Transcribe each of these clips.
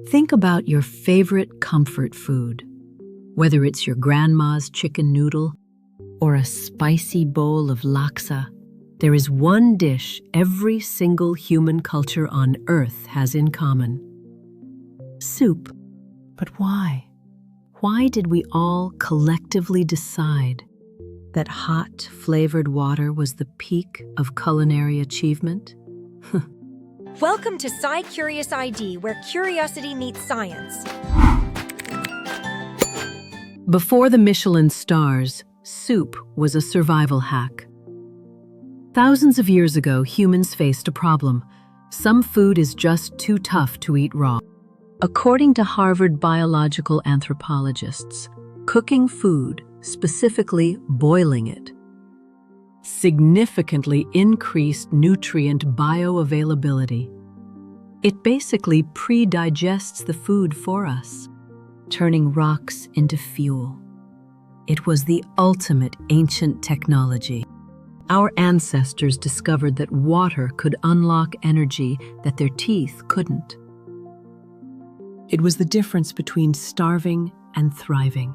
Think about your favorite comfort food, whether it's your grandma's chicken noodle or a spicy bowl of laksa. There is one dish every single human culture on Earth has in common: soup. But why? Why did we all collectively decide that hot, flavored water was the peak of culinary achievement? Welcome to SciCuriousID, where curiosity meets science. Before the Michelin stars, soup was a survival hack. Thousands of years ago, humans faced a problem. Some food is just too tough to eat raw. According to Harvard biological anthropologists, cooking food, specifically boiling it, significantly increased nutrient bioavailability. It basically pre-digests the food for us, turning rocks into fuel. It was the ultimate ancient technology. Our ancestors discovered that water could unlock energy that their teeth couldn't. It was the difference between starving and thriving.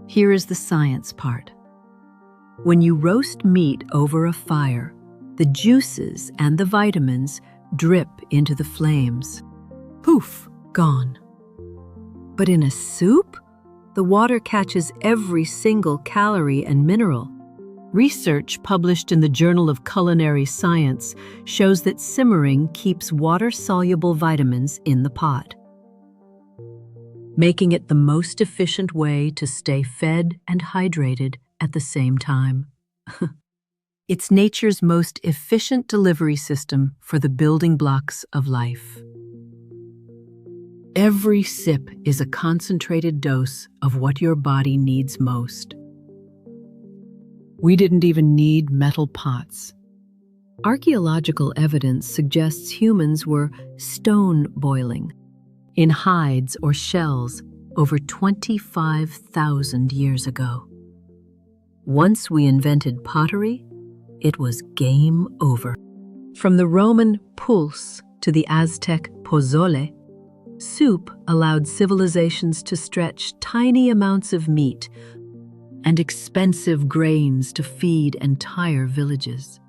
Here is the science part. When you roast meat over a fire, the juices and the vitamins drip into the flames. Poof, gone. But in a soup, the water catches every single calorie and mineral. Research published in the Journal of Culinary Science shows that simmering keeps water-soluble vitamins in the pot, making it the most efficient way to stay fed and hydrated at the same time. It's nature's most efficient delivery system for the building blocks of life. Every sip is a concentrated dose of what your body needs most. We didn't even need metal pots. Archaeological evidence suggests humans were stone boiling in hides or shells over 25,000 years ago. Once we invented pottery, it was game over. From the Roman pulse to the Aztec pozole, soup allowed civilizations to stretch tiny amounts of meat and expensive grains to feed entire villages.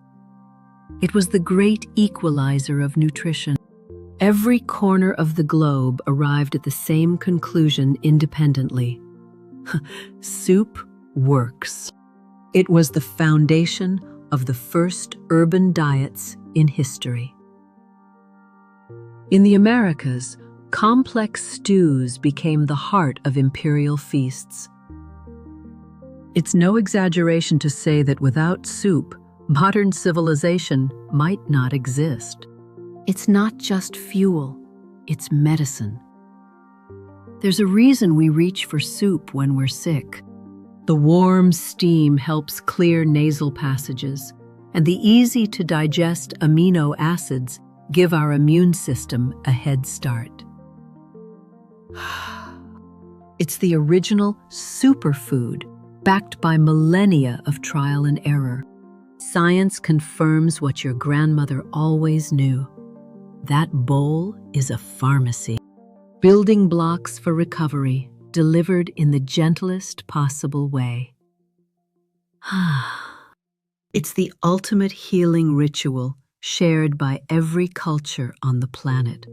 It was the great equalizer of nutrition. Every corner of the globe arrived at the same conclusion independently. Soup works. It was the foundation of the first urban diets in history. In the Americas, complex stews became the heart of imperial feasts. It's no exaggeration to say that without soup, modern civilization might not exist. It's not just fuel, it's medicine. There's a reason we reach for soup when we're sick. The warm steam helps clear nasal passages, and the easy-to-digest amino acids give our immune system a head start. It's the original superfood, backed by millennia of trial and error. Science confirms what your grandmother always knew. That bowl is a pharmacy. Building blocks for recovery, delivered in the gentlest possible way. It's the ultimate healing ritual shared by every culture on the planet.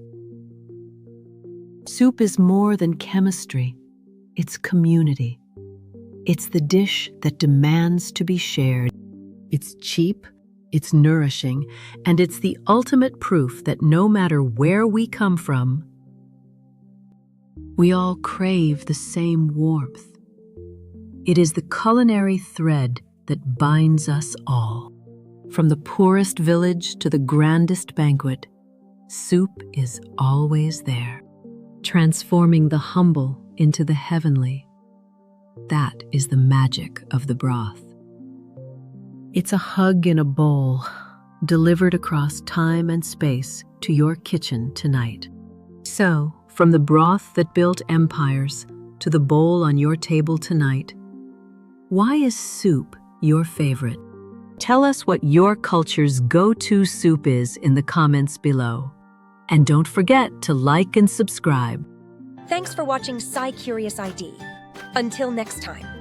Soup is more than chemistry. It's community. It's the dish that demands to be shared. It's cheap, it's nourishing, and it's the ultimate proof that no matter where we come from, we all crave the same warmth. It is the culinary thread that binds us all. From the poorest village to the grandest banquet, soup is always there, transforming the humble into the heavenly. That is the magic of the broth. It's a hug in a bowl, delivered across time and space to your kitchen tonight. So, from the broth that built empires to the bowl on your table tonight, why is soup your favorite? Tell us what your culture's go-to soup is in the comments below. And don't forget to like and subscribe. Thanks for watching SciCuriousID. Until next time.